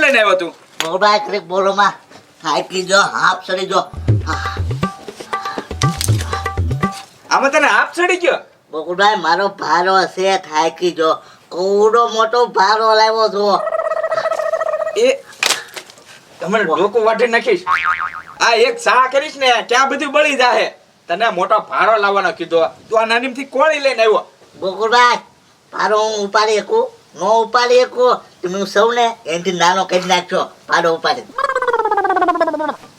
લઈને આવ્યો તું? બોલવા ક્રિક બોલોમાં થાકી જો હાફ ચડી જો. આમાં તને હાફ ચડી ગયો? બકુલભાઈ મારો ભારો છે થાકી જો. કોવડો મોટો ભારો લાવ્યો છો. એ તમારે ડોકું વાટી નાખીશ. આ એક સા કરીશ ને ક્યાં બધું બળી જાહે. તને મોટો ભારો લાવવાનો કીધો, તું આ નાનીમથી કોળી લઈને આવ્યો. બકુલભાઈ ભારો હું ઉપાડી શકું નો ઉપાડી શકું તમે સૌને એનાથી નાનો કરી નાખશો ભારો ઉપાડી.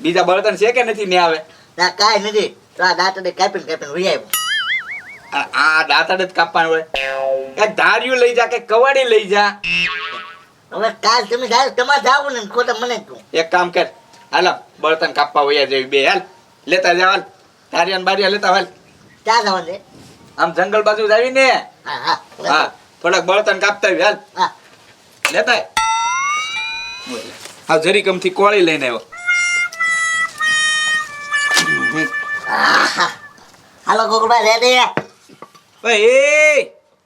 બીજા બળતણ છે કે નથી ને આવે? ના કાંઈ નથી તો આ દાંતને કાપીને વહી આવ્યો. આ દાંતડે જ કાપવાનું હોય. એક ધાર્યું લઈ જા કે કવાડી લઈ જા. હવે કાલ તમે જાય તમારે જાવ ને ખોટા મને કહું. એક કામ કર, હાલો બળતણ કાપવા વયા જેવી બે હાલ લેતા જાવ. હાલ ધારિયા બારિયા લેતા હાલ. ક્યાં જવાનું છે? આમ જંગલ બાજુ જાવી ને. હા હા હા થોડાક બળતણ કાપતા આવી હાલ હા લેતા. હા જરીકમથી કોળી લઈને આવ્યો. હાલો ગોકુળભાઈ રેડી? એ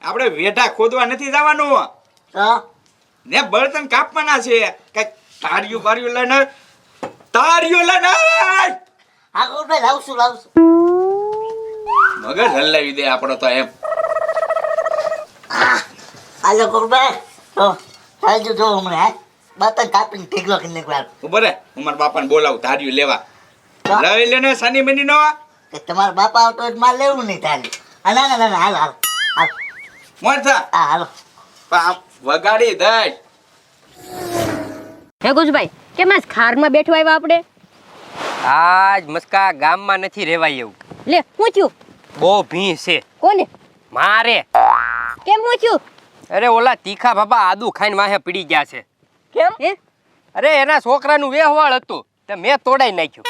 આપણે વેઢા ખોદવા નથી જવાનું તો ને બળતણ કાપવાના છે. કઈક તારિયું બારિયું લઈને હા ગોકુળભાઈ લાવશું મગજ હલાવી દે આપણો તો એમ. હાલો ગોકુળભાઈ તો ચાલજો જો હમણાં બતન કાપીને ઢીકલો કરી નાખવાનો. ઉભો રે હું મારા બાપાને બોલાવું ધાર્યું લેવા. તો લઈ લેને સાની બની નો કે તમારા બાપા આવતો હોય તો મારે લેવું નહીં તારી. ના ના ના હાલ હાલ હાલ મોર થા હા હાલો. વગાડી દઈ. હે ગુજભાઈ કેમ આજ ખારમાં બેઠો આવ્યા આપણે? આજ મસ્કા ગામમાં નથી રહેવાય એવું. લે હું થયું? બહુ ભીં છે કોને? મારે. કેમ હું થયું? અરે ઓલા તીખા બાબા આદુ ખાઈને વાહે પડી ગયા છે. કેમ? હે અરે એના છોકરાનું વેહવાળ હતું તે મેં તોડાઈ નાખ્યું.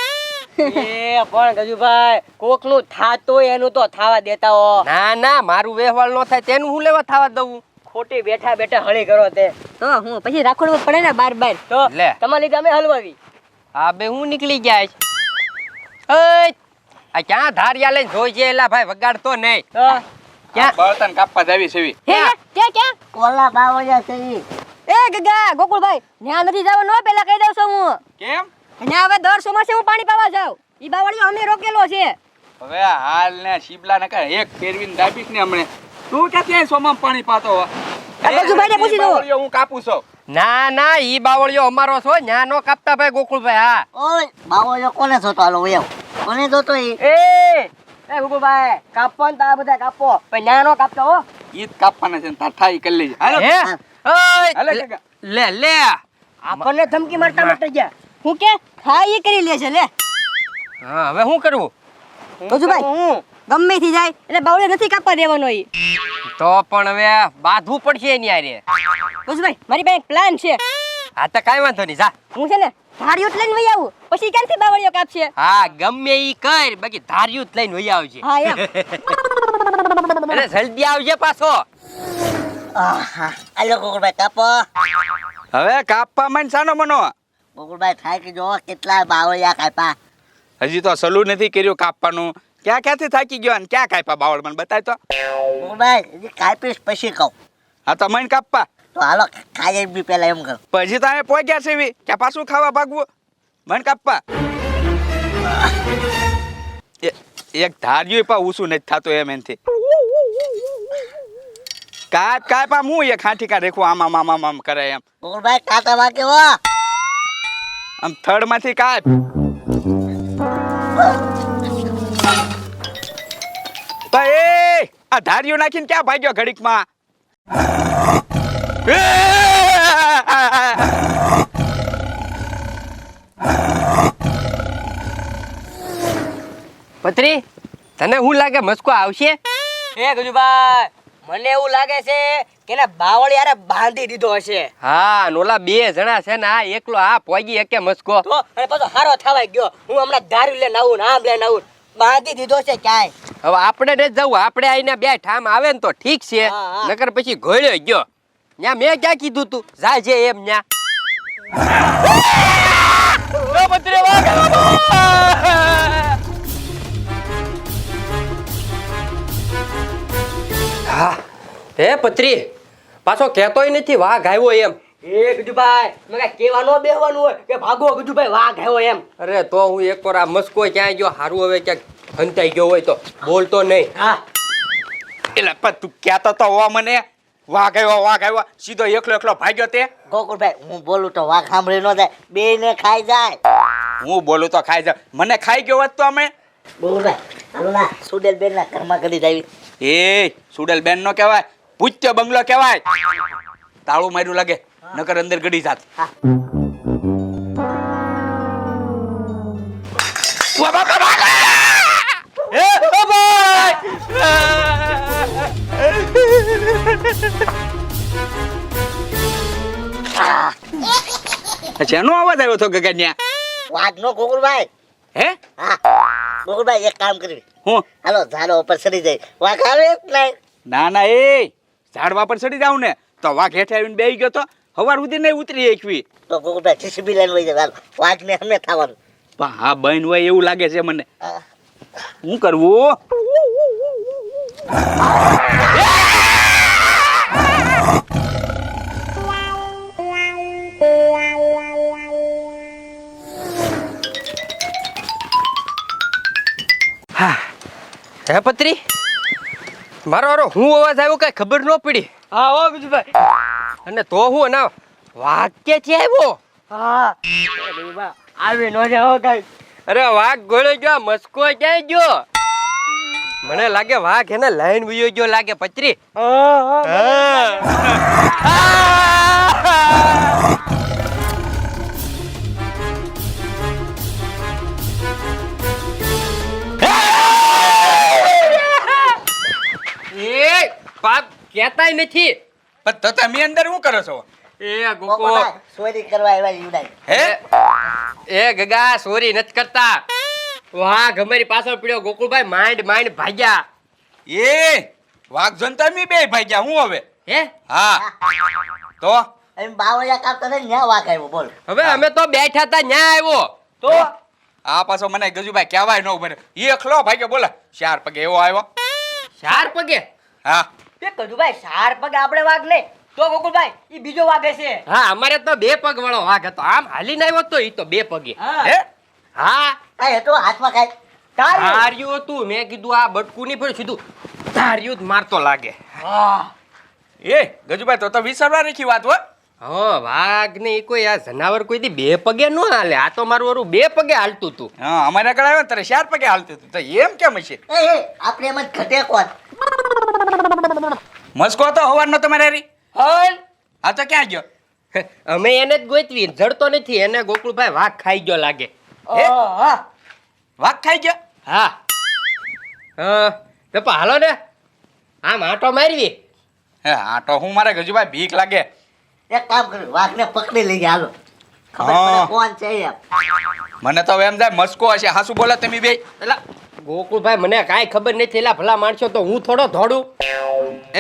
એ પણ ગજુભાઈ કોકનું થાતું એનું તો થાવા દેતા હો. ના ના મારું વેહવાળ નો થાય તેનું હું લેવા થવા દઉં? ખોટી બેઠા બેઠા હળી કરો તે તો હું પછી રાખડવું પડે ને બાર બાર. તો લે. તમારી લીધે અમે હલવાવી. આ બે હું નીકળી ગયા છે. ઓય આ ક્યાં ધારિયા લઈને જોઈ છે એલા ભાઈ વગાડતો નહીં. તો ક્યાં? બળતણ કાપવા જાવી છે. હે ક્યાં? ઓલા બાવળિયા છે ઈ. એ ગગા ગોકુળભાઈ ન્યા નથી જવાનું હો, પેલા કહી દઉં છું હું. કેમ? ન્યા હવે દર ચોમાસે હું પાણી પાવા જાઉં. ઈ બાવળીઓ અમે રોકેલો છે. હવે હાલ ને શીબલા ને કર એક ફેરવીને દાબીશ ને હમણે. તું ક્યાંથી સોમાં પાણી પાતો હો? ગજુભાઈને પૂછી દો. બાવળીઓ હું કાપું છું. ના ના ઈ બાવળિયો અમારો છો ન્યા નો કાપતા ભાઈ ગોકુળભાઈ. હા ઓય બાવળિયો કોને જોતો હાલો વહી આવો. કોને જોતો ઈ? એ ગુગુભાઈ કાપો ને તા બધા કાપો પણ નાનો કાપતો હો. ઈ જ કાપવાના છે ને તાર થાય કરી લેજે. હાલો હે ઓય હાલે કાકા. લે આપણને ધમકી મારતા મારતા ગયા. હું કે હા ઈ કરી લે છે લે. હા હવે શું કરવું? ગજુભાઈ હું ગમે થી જાય એટલે બાવળીઓ નથી કાપવા દેવાનો ઈ. તો પણ હવે બાંધવું પડશે એની હારે. ગજુભાઈ મારી પાસે એક પ્લાન છે. હા તો કાંઈ વાંધો નહીં જા. હું છે ને ધારિયું જ લઈને વહી આવું પછી ક્યાંથી બાવળીઓ કાપશે. હા ગમે ઈ કર બાકી ધાર્યું જ લઈને વહી આવજે. હા એમ. અરે જલ્દી આવજે પાછો. હાલો ગોકુળભાઈ કાપો. હવે કાપવા માંડ સાનો મનો. ગોકુળભાઈ થાકી જો કેટલા બાવળિયા કાપ્યા. હજી તો સલુ નથી કર્યું કાપવાનું. ક્યાંથી થાકી ગયો ને ક્યાં કાપ્યા બાવળ મને બતાય તો. ગોકુળભાઈ હજી કાપીશ પછી કહું. હા તો મને કાપવા. તો હાલો ખાઈ બી પેલા એમ કરો. પછી તો અમે પહોંચ્યા છે એવી કે પાછું ખાવા ભાગવું. મને કાપવા. એક ધાર્યું પણ ઊંચું નથી થતું એમ એનથી. કાપ આમ હું એક હાંઠી કા રેખું આમ કરે એમ. ગોકુળભાઈ કાંટા વાગે હો. આમ થડ માંથી કાપ. તો એ આ ધાર્યું નાખીને ક્યાં ભાગ્યો ઘડીકમાં? પત્રી તને શું લાગે મસ્કો આવશે? એ ગજુભાઈ મને એવું લાગે છે કે ના બાવળી યારે બાંધી દીધો હશે. હા નોલા બે જણા છે ને આ એકલો આ પોગી એકે મસ્કો. તો અને પાછો હારો થવાય ગયો. હું હમણાં દારૂ લઈને આવું ને આમ લઈને આવું. બાંધી દીધો છે ક્યાંય. હવે આપણે ને જવું આપણે આઈને બે ઠામ આવે ને તો ઠીક છે. હા. નકર પછી ઘોડ્યો ગયો ન્યા મેં ક્યાં કીધું તું જા જે એમ ન્યા. પત્રી હા હે પત્રી પાછો કહેતોય નથી વાઘ આવ્યો એમ. એ ગજુભાઈ મેં કાંઈ કહેવા ન બેહવાનું હોય કે ભાગો ગજુભાઈ વાઘ આવ્યો એમ. અરે તો હું એક વાર આ મસ્કો ક્યાંય ગયો હારું હવે ક્યાંક હંતાઈ ગયો હોય તો બોલતો નહીં. હા એટલે પણ તું કહેતો તો હો મને વાઘ આવ્યો સીધો એકલો ભાગ્યો તે. ગોકુળભાઈ હું બોલું તો વાઘ સાંભળી ન જાય, બે ને ખાઈ જાય. હું બોલું તો ખાઈ જા, મને ખાઈ ગયો હોત તો અમે. ગોકુળભાઈ હાલો ના સુડેલ બેન ના ઘરમાં કરી જાવી. એ સુડેલ બેન નો કહેવાય, પૂછ્ય બંગલો કહેવાય. તાળું માર્યું લાગે, નકર અંદર ગડી જાત. વા બાપ રે ભાગ! એ ઓ ભાઈ! શેનો અવાજ આવ્યો તો ગગન્યા? વાઘ નો ગોકુળભાઈ. હે હા ગોકુળભાઈ એક કામ કરી, હું હાલો ઝાડો ઉપર ચડી જાય, વાઘ આવે જ નહીં. ના એ ઝાડવા પર ચડી જાવ ને તો વાઘ હેઠે આવીને બેહી ગયો તો હવાર સુધી નહીં ઉતરી એકવી. તો ગોકુળભાઈ જીસીબી લઈને વહી જાય, વાઘ ને અમે થવાનું. પણ હા બહેન હોય એવું લાગે છે મને. હા. શું કરવું? હે પત્રી મારો હારો હું અવાજ આવ્યો કઈ ખબર ન પડી. હા હો ગજુભાઈ. અને તો હું ના વાઘ ક્યાંથી આવ્યો? હા ગજુભાઈ આવી ન જાઓ કાંઈ. અરે વાઘ ગોળ્યો ગયો, મસ્કો ક્યાંય ગયો? મને લાગે વાઘ એને લાઈન વયો ગયો લાગે પત્રી. એ પાપ કહેતાય નથી. પણ તો તમે અંદર શું કરો છો? એ ગોકો ગોકુળભાઈ ચોરી કરવા આવ્યા યુડાઈ. હે એ ગગા સોરી નથી કરતા. વાઘ અમારી પાછળ પડ્યો ગોકુળભાઈ, માંડ ભાગ્યા. એ વાઘ જનતા મી બે ભાગ્યા હું હવે. હે હા તો એમ બાવળિયા કાપતા ને ન્યા વાઘ આવ્યો, બોલ. હવે અમે તો બેઠા હતા ન્યા આવ્યો. તો આ પાછો મને ગજુભાઈ કહેવાય ન ઉભરે એકલો ભાગ્યો બોલા 4 પગે એવો આવ્યો. 4 પગે? હા તે ગજુભાઈ 4 પગ આપણે વાઘ નહીં તો ગોકુળભાઈ ઈ બીજો વાઘ હશે. હા અમારે તો 2 પગ વાળો વાઘ હતો, આમ હાલીને આવ્યો તો ઈ તો 2 પગે. હે હા આ હેઠો હાથમાં ખાય. ધાર્યું હતું, મેં કીધું આ બટકું નહીં પડ્યું, સીધું ધાર્યું જ મારતો લાગે. હા એ ગજુભાઈ તો વિસરવા રાખી વાત હો. હા વાઘ ને ઈ કોઈ આ જનાવર કોઈ દી 2 પગે ન હાલે. આ તો મારું વરું 2 પગે હાલતું હતું. હા અમારે આગળ આવ્યો ને તારે 4 પગે હાલતું હતું તો એમ કેમ હશે? એ આપણે એમ જ ઘટે કોણ. મસ્કો તો હવારનો તમારે હારી. હલ આ તો ક્યાં ગયો? અમે એને જ ગોતવી, જડતો નથી. એને ગોકુળભાઈ વાઘ ખાઈ ગયો લાગે. હા વાઘ ખાઈ ગયો? હા તો હાલો ને આમ આંટો મારવી. હે આ તો હું મારે ગજુભાઈ બીક લાગે. એક કામ કર્યું, વાઘને પકડી લઈ ગયા, હાલો. ખબર હા. પડે કોણ છે એમ. મને તો એમ જાય મસ્કો હશે. હાસુ બોલા તમે બે. એલા ગોકુળભાઈ મને કાંઈ ખબર નથી. એલા ભલા માણસો તો હું થોડો ધોડું.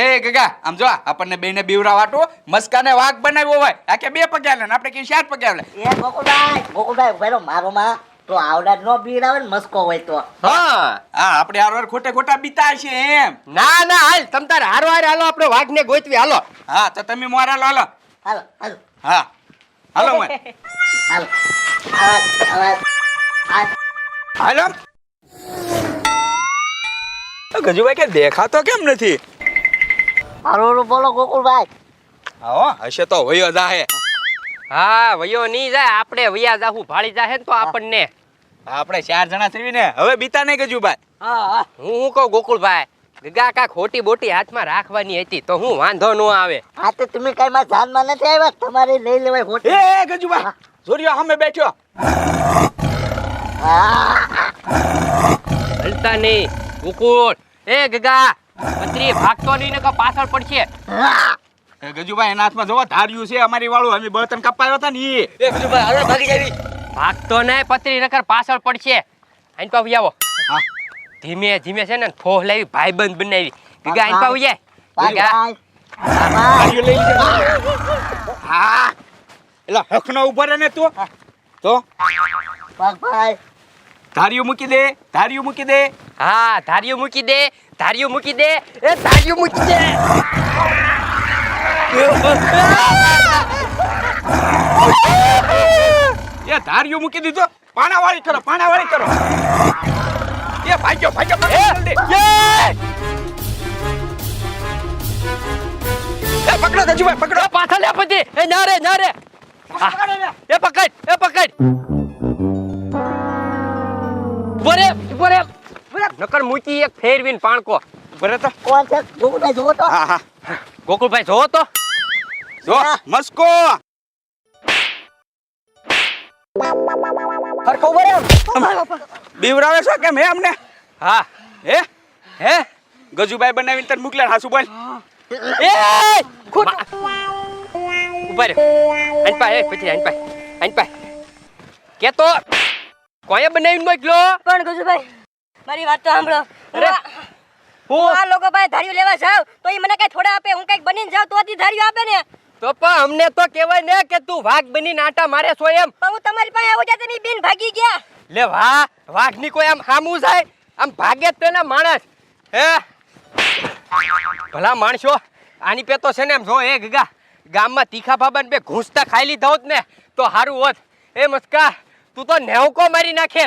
એ ગગા આમ જો આપણને બેને બીવરા વાટો મસ્કાને વાઘ બનાવ્યો હોય આ કે 2 પગે હાલે ને આપણે કે 4 પગે હાલે. એ ગોકુળભાઈ ઉભેરો, મારો માં તો આવડા નો બીડાવે ને મસ્કો હોય તો. હા હા આપણે હારવાર ખોટા બીતા છે એમ. ના ના હાલ તમ તારે હારો હાલો આપણે વાઘને ગોતવી. હાલો હા તો તમે મોરા લો હાલો. હાલો હાલો હા હાલો મોય હાલો. હાલો. ગજુભાઈ કે દેખાતો કેમ નથી? હારું બોલો ગોકુળભાઈ. હા હશે તો વયો જાહે. હા વયો નહીં જાય, આપણે વયા જાહુ ભાળી જાહે ને તો આપણને. આપણે 4 જણા થઈને ને હવે બીતા નહીં ગજુભાઈ. હા હું કહું ગોકુળભાઈ ગગા કા ખોટી બોટી હાથમાં રાખવાની હતી તો હું વાંધો ન આવે. હા તો તમે કઈ માં જાનમાં નથી આવ્યા, તમારે લઈ લેવાય હોટી. એ ગજુભાઈ જોરિયો સામે બેઠ્યો. હલતા નહીં ગોકુળ. એ ગગા પત્રી ભાગતો નહીં ને પાછળ પડશે. એ ગજુભાઈ એના હાથમાં જોવો ધાર્યું છે અમારી વાળું અમે બળતણ કપાયો હતા ને ઈ. એ ગજુભાઈ હાલો ભાગી જાવી. ભાગતો નહીં પત્રી નકર પાછળ પડશે. આઈન પાવ આવો. હા ધીમે ધીમે છે ને ફોહ લાવી ભાઈબંધ બનાવી. ગગા આઈન પાવ જાય. ગગા ધાર્યું લઈ લે. હા એલા હકનો ઉભો રહે ને તું તો ભાઈ ધાર્યું મૂકી દે. હા ધાર્યું મૂકી દે. એ ધાર્યું મૂકી દે. એ ધાર્યું મૂકી દીધો. પાણાવાળી કરો, પાણાવાળી કરો. એ ભાગ્યો, ભાગ્યો, પકડો જલ્દી. એ પકડો ગજુભાઈ, પકડો. પાછળ લે પછી. એ ના રે ના રે. પકડો ને. એ પકડ એ પકડ. બોરે બોરે નકર મૂકી એક ફેરવીન પાણકો. બરે તો. કોણ છે ગોકુળભાઈ જોવો તો હા હા. ગોકુળભાઈ જોવો તો. જો મસ્કો. હરખો બોલે બીવરાવે છો કેમ હે અમને? હા હે હે ગજુભાઈ બનાવીને તને મોકલ્યા હાસુ બોલ. એ ખોટ ઉપર અન પાય પછી અન પાય કે તો કોઈએ બનાવીને મોકલો. પણ ગજુભાઈ મારી વાત તો સાંભળો. અરે, હું આ લોકો પાસે ધાર્યું લેવા જાવ તો એ મને કઈ થોડા આપે, હું કઈક બનીને જાવ તો જ ધાર્યું આપે ને. તો પણ અમને તો કહેવાય ને કે તું વાઘ બનીને આટા મારે છો એમ. પણ હું તમારી પાસે આવું ત્યાં તમે બિન ભાગી ગયા. લે વાહ વાઘની કોઈ આમ હામું જાય આમ ભાગે જ તેના માણસ હે ભલા માણસો આની પે તો છે ને એમ જો એ ગગા ગામમાં તીખા બાબાને બે ઘૂંસતા ખાઈ લીધા હોત ને તો હારું હોત. એ મસ્કા તું તો નેવકો મારી નાખે.